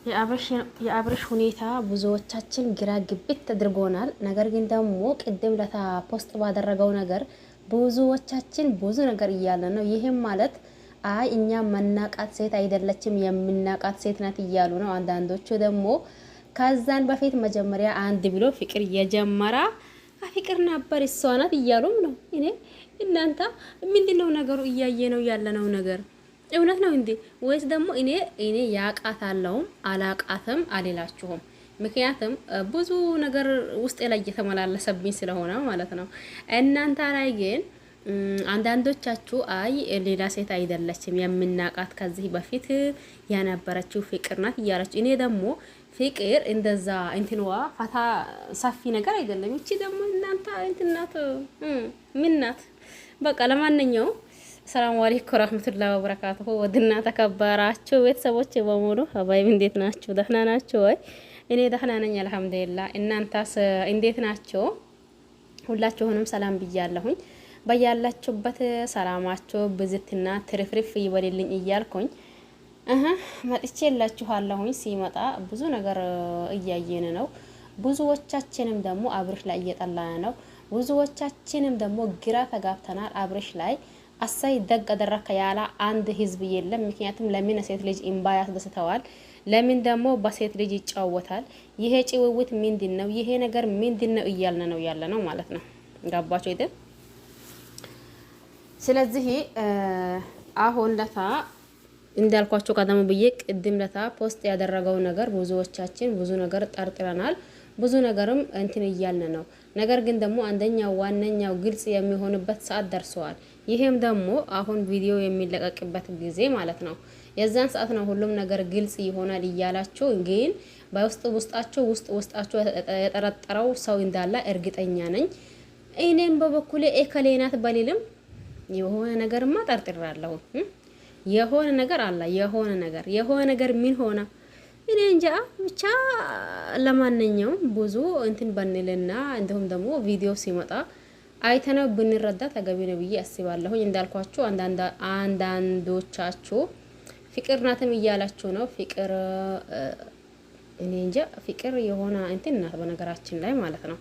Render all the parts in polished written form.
የአብርሽ ሁኔታ ብዙዎቻችን ግራ ግብት ተደርጎናል። ነገር ግን ደግሞ ቅድም ለታ ፖስት ባደረገው ነገር ብዙዎቻችን ብዙ ነገር እያለ ነው። ይህም ማለት አይ እኛ መናቃት ሴት አይደለችም የምናቃት ሴት ናት እያሉ ነው። አንዳንዶቹ ደግሞ ከዛን በፊት መጀመሪያ አንድ ብሎ ፍቅር የጀመራ ፍቅር ነበር እሷ ናት እያሉም ነው። እናንተ ምንድነው ነገሩ? እያየ ነው ያለነው ነገር እውነት ነው እንዴ? ወይስ ደግሞ እኔ ያቃታለሁም አላቃተም አልላችሁም። ምክንያቱም ብዙ ነገር ውስጥ ላይ እየተመላለሰብኝ ስለሆነ ማለት ነው። እናንተ ላይ ግን አንዳንዶቻችሁ አይ ሌላ ሴት አይደለችም የምናቃት ከዚህ በፊት ያነበረችው ፍቅር ናት እያላችሁ፣ እኔ ደግሞ ፍቅር እንደዛ እንትንዋ ፈታ ሰፊ ነገር አይደለም። እቺ ደግሞ እናንተ እንትናት ምን ናት? በቃ ለማንኛውም ሰላም አለይኩም ወራህመቱላሂ ወበረካቱሁ። ወድና ተከበራችሁ ቤተሰቦች በሙሉ ሀባይብ እንዴት ናችሁ? ደህና ናችሁ ወይ? እኔ ደህና ነኝ አልሐምዱሊላህ። እናንተስ እንዴት ናችሁ? ሁላችሁንም ሰላም ብያለሁኝ። በያላችሁበት ሰላማችሁ ብዝትና ትርፍርፍ ይበልልኝ እያልኩኝ መጥቼላችኋለሁኝ። ሲመጣ ብዙ ነገር እያየን ነው። ብዙዎቻችንም ደግሞ አብርሽ ላይ እየጠላን ነው። ብዙዎቻችንም ደግሞ ግራ ተጋብተናል። አብርሽ ላይ አሳይ ደግ አደረከ ያላ አንድ ህዝብ የለም። ምክንያቱም ለምን ሴት ልጅ እምባ ያስደስተዋል? ለምን ደግሞ በሴት ልጅ ይጫወታል? ይሄ ጭውውት ምንድነው? ይሄ ነገር ምንድነው እያልን ነው ያለ ነው ማለት ነው። ጋባችሁ አይደል? ስለዚህ አሁን ለታ እንዳልኳችሁ ቀደም ብዬ ቅድም ለታ ፖስት ያደረገው ነገር ብዙዎቻችን ብዙ ነገር ጠርጥረናል። ብዙ ነገርም እንትን እያልን ነው። ነገር ግን ደግሞ አንደኛው ዋነኛው ግልጽ የሚሆንበት ሰዓት ደርሰዋል። ይሄም ደግሞ አሁን ቪዲዮ የሚለቀቅበት ጊዜ ማለት ነው። የዛን ሰዓት ነው ሁሉም ነገር ግልጽ ይሆናል እያላችሁ ግን ውስጣችሁ የጠረጠረው ሰው እንዳለ እርግጠኛ ነኝ። እኔም በበኩሌ ኤከሌናት በሊልም የሆነ ነገርማ ጠርጥራለሁ። የሆነ ነገር አለ። የሆነ ነገር ምን ሆነ እኔ እንጃ። ብቻ ለማንኛውም ብዙ እንትን በንልና እንደውም ደግሞ ቪዲዮ ሲመጣ አይተነው ብንረዳ ተገቢ ነው ብዬ አስባለሁ። እንዳልኳችሁ አንዳንዶቻችሁ ፍቅር ናትም እያላችሁ ነው። ፍቅር እኔ እንጃ። ፍቅር የሆነ እንትን ናት በነገራችን ላይ ማለት ነው።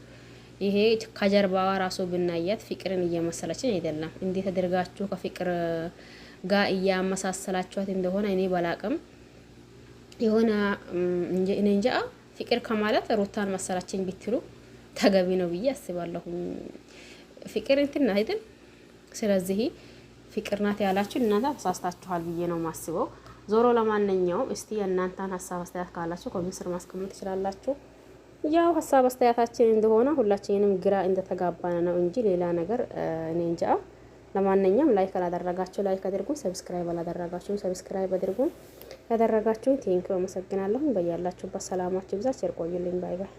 ይሄ ከጀርባዋ ራሱ ብናያት ፍቅርን እየመሰለችን አይደለም። እንዴት አድርጋችሁ ከፍቅር ጋር እያመሳሰላችኋት እንደሆነ እኔ ባላቅም የሆነ እኔ እንጃ። ፍቅር ከማለት ሩታን መሰላችን ቢትሉ ተገቢ ነው ብዬ አስባለሁ። ፍቅር እንትን ናት አይደል? ስለዚህ ፍቅር ናት ያላችሁ እናንተ ተሳስታችኋል ብዬ ነው ማስበው። ዞሮ ለማንኛውም እስቲ የእናንተን ሀሳብ አስተያየት ካላችሁ ኮሜንት ስር ማስቀመጥ ትችላላችሁ። ያው ሀሳብ አስተያየታችን እንደሆነ ሁላችንም ግራ እንደተጋባነ ነው እንጂ ሌላ ነገር እኔ እንጃ። ለማንኛውም ላይክ አላደረጋችሁ ላይክ አድርጉ፣ ሰብስክራይብ አላደረጋችሁ ሰብስክራይብ አድርጉ። ያደረጋችሁ ቴንኪው አመሰግናለሁ። በያላችሁበት ሰላማችሁ ይብዛ። ቸር ቆዩልኝ። ባይ ባይ።